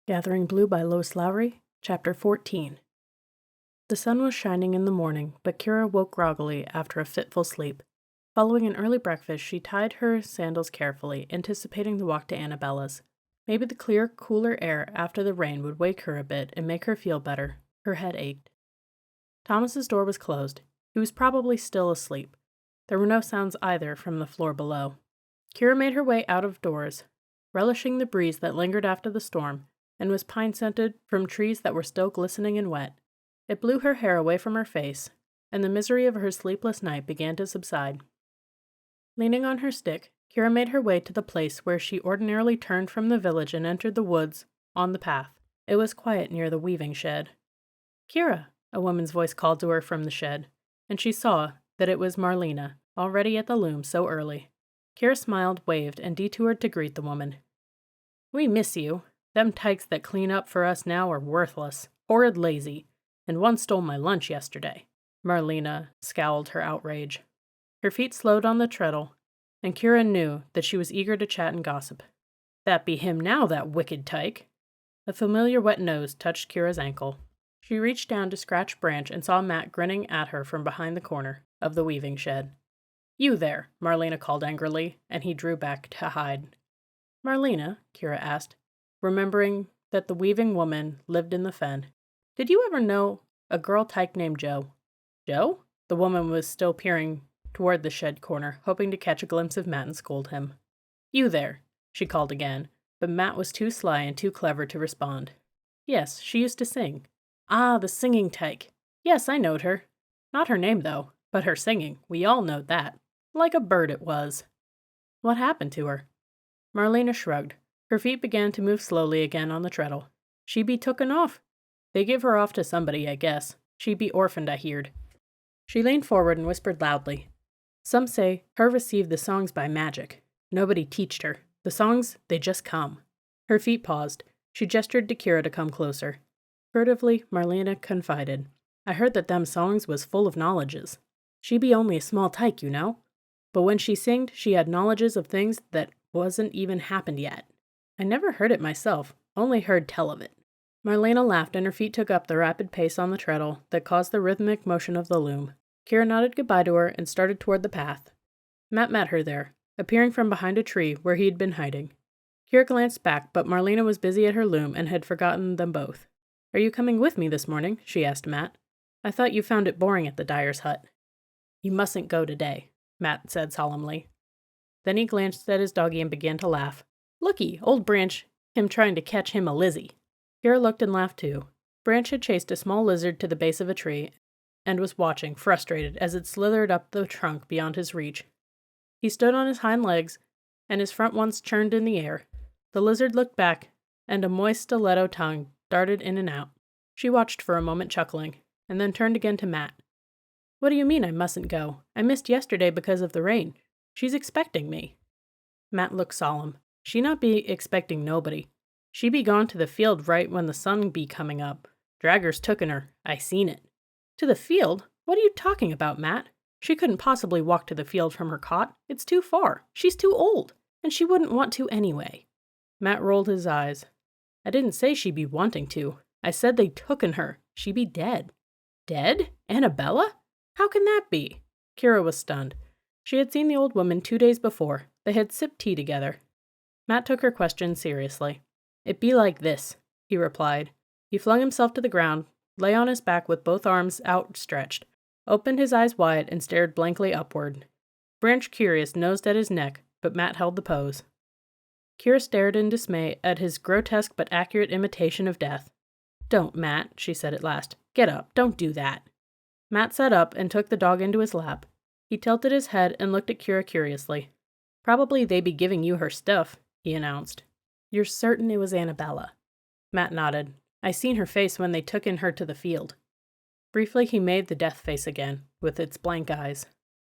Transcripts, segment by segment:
Gathering Blue by Lois Lowry, Chapter 14. The sun was shining in the morning, but Kira woke groggily after a fitful sleep. Following an early breakfast, she tied her sandals carefully, anticipating the walk to Annabella's. Maybe the clear, cooler air after the rain would wake her a bit and make her feel better. Her head ached. Thomas's door was closed. He was probably still asleep. There were no sounds either from the floor below. Kira made her way out of doors, relishing the breeze that lingered after the storm, and was pine-scented from trees that were still glistening and wet. It blew her hair away from her face, and the misery of her sleepless night began to subside. Leaning on her stick, Kira made her way to the place where she ordinarily turned from the village and entered the woods on the path. It was quiet near the weaving shed. "Kira," a woman's voice called to her from the shed, and she saw that it was Marlena, already at the loom so early. Kira smiled, waved, and detoured to greet the woman. "We miss you. Them tykes that clean up for us now are worthless, horrid lazy, and one stole my lunch yesterday." Marlena scowled her outrage. Her feet slowed on the treadle, and Kira knew that she was eager to chat and gossip. "That be him now, that wicked tyke." A familiar wet nose touched Kira's ankle. She reached down to scratch Branch and saw Matt grinning at her from behind the corner of the weaving shed. "You there," Marlena called angrily, and he drew back to hide. "Marlena," Kira asked, remembering that the weaving woman lived in the fen, "did you ever know a girl tyke named Jo?" "Jo?" The woman was still peering toward the shed corner, hoping to catch a glimpse of Matt and scold him. "You there," she called again, but Matt was too sly and too clever to respond. "Yes, she used to sing." "Ah, the singing tyke. Yes, I knowed her. Not her name, though, but her singing. We all knowed that. Like a bird it was." "What happened to her?" Marlena shrugged. Her feet began to move slowly again on the treadle. "She be tooken off. They give her off to somebody, I guess. She be orphaned, I heerd." She leaned forward and whispered loudly. "Some say her received the songs by magic. Nobody teached her. The songs, they just come." Her feet paused. She gestured to Kira to come closer. Furtively, Marlena confided, "I heard that them songs was full of knowledges. She be only a small tyke, you know. But when she singed, she had knowledges of things that wasn't even happened yet. I never heard it myself, only heard tell of it." Marlena laughed, and her feet took up the rapid pace on the treadle that caused the rhythmic motion of the loom. Kira nodded goodbye to her and started toward the path. Matt met her there, appearing from behind a tree where he had been hiding. Kira glanced back, but Marlena was busy at her loom and had forgotten them both. "Are you coming with me this morning?" she asked Matt. "I thought you found it boring at the dyer's hut." "You mustn't go today," Matt said solemnly. Then he glanced at his doggie and began to laugh. "Looky, old Branch, him trying to catch him a lizzie." Kira looked and laughed too. Branch had chased a small lizard to the base of a tree and was watching, frustrated, as it slithered up the trunk beyond his reach. He stood on his hind legs, and his front ones churned in the air. The lizard looked back, and a moist stiletto tongue darted in and out. She watched for a moment, chuckling, and then turned again to Matt. "What do you mean I mustn't go? I missed yesterday because of the rain. She's expecting me." Matt looked solemn. "She not be expecting nobody. She be gone to the field right when the sun be coming up. Draggers tooken her. I seen it." "To the field? What are you talking about, Matt? She couldn't possibly walk to the field from her cot. It's too far. She's too old, and she wouldn't want to anyway." Matt rolled his eyes. "I didn't say she be wanting to. I said they tooken her. She be dead." "Dead? Annabella? How can that be?" Kira was stunned. She had seen the old woman 2 days before. They had sipped tea together. Matt took her question seriously. "It be like this," he replied. He flung himself to the ground, lay on his back with both arms outstretched, opened his eyes wide, and stared blankly upward. Branch, curious, nosed at his neck, but Matt held the pose. Kira stared in dismay at his grotesque but accurate imitation of death. "Don't, Matt," she said at last. "Get up. Don't do that." Matt sat up and took the dog into his lap. He tilted his head and looked at Kira curiously. "Probably they be giving you her stuff," he announced. "You're certain it was Annabella?" Matt nodded. "I seen her face when they took in her to the field." Briefly he made the death face again, with its blank eyes.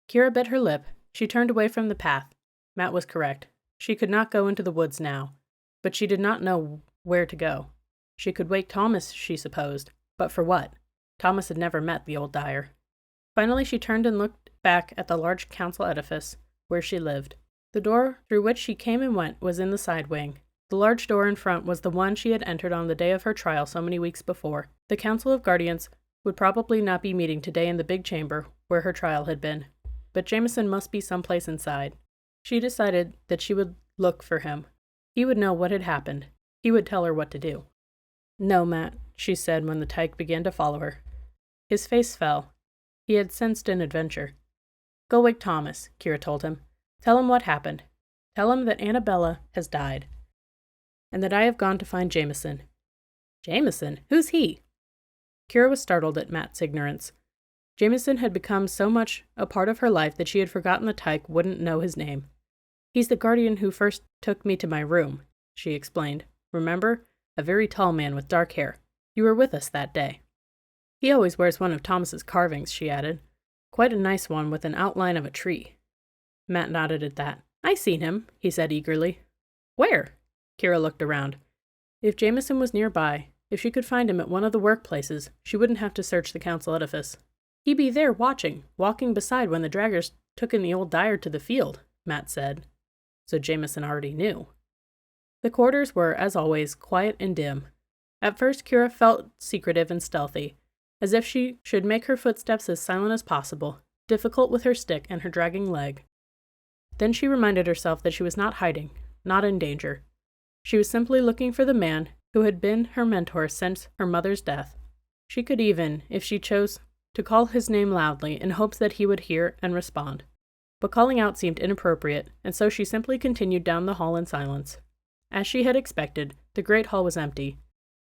Kira bit her lip. She turned away from the path. Matt was correct. She could not go into the woods now, but she did not know where to go. She could wake Thomas, she supposed, but for what? Thomas had never met the old dyer. Finally she turned and looked back at the large council edifice where she lived. The door through which she came and went was in the side wing. The large door in front was the one she had entered on the day of her trial so many weeks before. The Council of Guardians would probably not be meeting today in the big chamber where her trial had been, but Jameson must be someplace inside. She decided that she would look for him. He would know what had happened. He would tell her what to do. "No, Matt," she said when the tyke began to follow her. His face fell. He had sensed an adventure. "Go wake Thomas," Kira told him. "Tell him what happened. Tell him that Annabella has died, and that I have gone to find Jameson." "Jameson? Who's he?" Kira was startled at Matt's ignorance. Jameson had become so much a part of her life that she had forgotten the tyke wouldn't know his name. "He's the guardian who first took me to my room," she explained. "Remember? A very tall man with dark hair. You were with us that day." "He always wears one of Thomas's carvings," she added. "Quite a nice one with an outline of a tree." Matt nodded at that. "I seen him," he said eagerly. "Where?" Kira looked around. If Jameson was nearby, if she could find him at one of the workplaces, she wouldn't have to search the council edifice. "He'd be there watching, walking beside when the draggers took in the old dyer to the field," Matt said. So Jameson already knew. The quarters were, as always, quiet and dim. At first Kira felt secretive and stealthy, as if she should make her footsteps as silent as possible, difficult with her stick and her dragging leg. Then she reminded herself that she was not hiding, not in danger. She was simply looking for the man who had been her mentor since her mother's death. She could even, if she chose, to call his name loudly in hopes that he would hear and respond. But calling out seemed inappropriate, and so she simply continued down the hall in silence. As she had expected, the great hall was empty.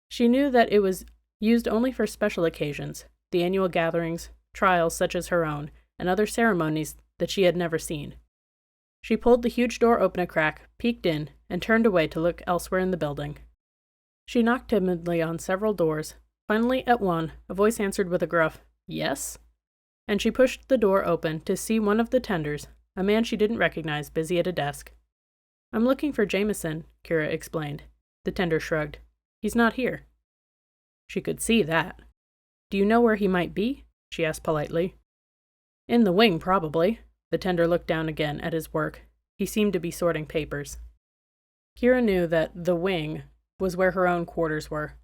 She knew that it was used only for special occasions, the annual gatherings, trials such as her own, and other ceremonies that she had never seen. She pulled the huge door open a crack, peeked in, and turned away to look elsewhere in the building. She knocked timidly on several doors. Finally, at one, a voice answered with a gruff, "Yes?" And she pushed the door open to see one of the tenders, a man she didn't recognize, busy at a desk. "I'm looking for Jameson," Kira explained. The tender shrugged. "He's not here." She could see that. "Do you know where he might be?" she asked politely. "In the wing, probably." The tender looked down again at his work. He seemed to be sorting papers. Kira knew that the wing was where her own quarters were.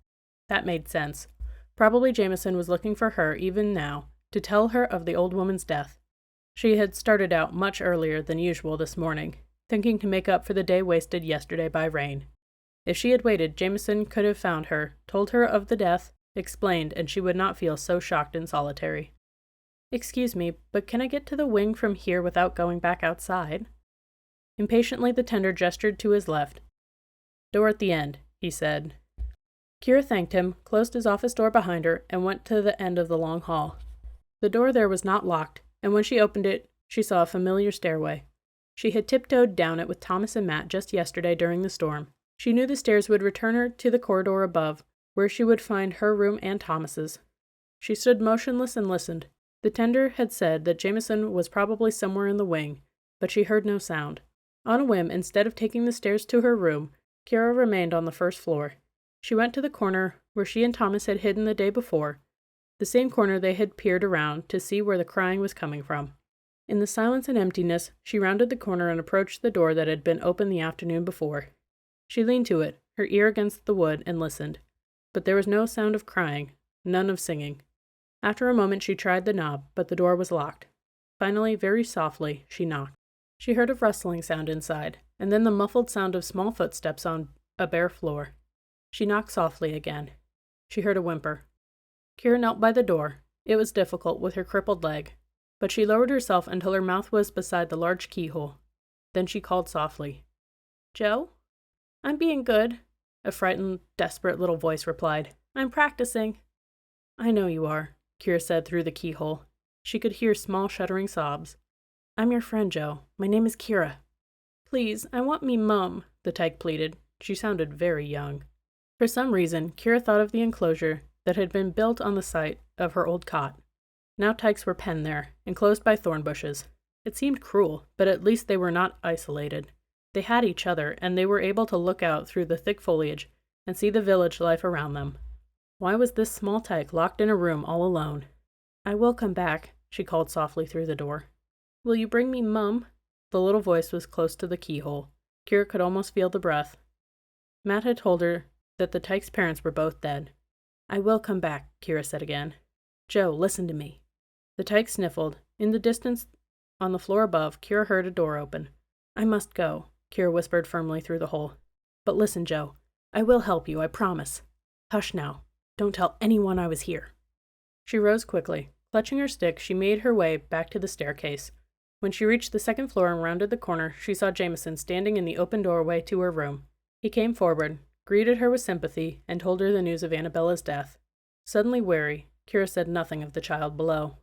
That made sense. Probably Jameson was looking for her even now, to tell her of the old woman's death. She had started out much earlier than usual this morning, thinking to make up for the day wasted yesterday by rain. If she had waited, Jameson could have found her, told her of the death, explained, and she would not feel so shocked and solitary. "Excuse me, but can I get to the wing from here without going back outside?" Impatiently, the tender gestured to his left. "Door at the end," he said. Kira thanked him, closed his office door behind her, and went to the end of the long hall. The door there was not locked, and when she opened it, she saw a familiar stairway. She had tiptoed down it with Thomas and Matt just yesterday during the storm. She knew the stairs would return her to the corridor above, where she would find her room and Thomas's. She stood motionless and listened. The tender had said that Jameson was probably somewhere in the wing, but she heard no sound. On a whim, instead of taking the stairs to her room, Kira remained on the first floor. She went to the corner where she and Thomas had hidden the day before, the same corner they had peered around to see where the crying was coming from. In the silence and emptiness, she rounded the corner and approached the door that had been open the afternoon before. She leaned to it, her ear against the wood, and listened. But there was no sound of crying, none of singing. After a moment she tried the knob, but the door was locked. Finally, very softly, she knocked. She heard a rustling sound inside, and then the muffled sound of small footsteps on a bare floor. She knocked softly again. She heard a whimper. Kira knelt by the door. It was difficult with her crippled leg, but she lowered herself until her mouth was beside the large keyhole. Then she called softly. "Joe?" "I'm being good," a frightened, desperate little voice replied. "I'm practicing." "I know you are," Kira said through the keyhole. She could hear small shuddering sobs. "I'm your friend, Joe. My name is Kira." "Please, I want me mum," the tyke pleaded. She sounded very young. For some reason, Kira thought of the enclosure that had been built on the site of her old cot. Now tykes were penned there, enclosed by thorn bushes. It seemed cruel, but at least they were not isolated. They had each other, and they were able to look out through the thick foliage and see the village life around them. Why was this small tyke locked in a room all alone? "I will come back," she called softly through the door. "Will you bring me mum?" The little voice was close to the keyhole. Kira could almost feel the breath. Matt had told her that the Tykes' parents were both dead. "I will come back," Kira said again. "Joe, listen to me." The Tykes sniffled. In the distance, on the floor above, Kira heard a door open. "I must go," Kira whispered firmly through the hole. "But listen, Joe. I will help you, I promise. Hush now. Don't tell anyone I was here." She rose quickly. Clutching her stick, she made her way back to the staircase. When she reached the second floor and rounded the corner, she saw Jameson standing in the open doorway to her room. He came forward, greeted her with sympathy, and told her the news of Annabella's death. Suddenly wary, Kira said nothing of the child below.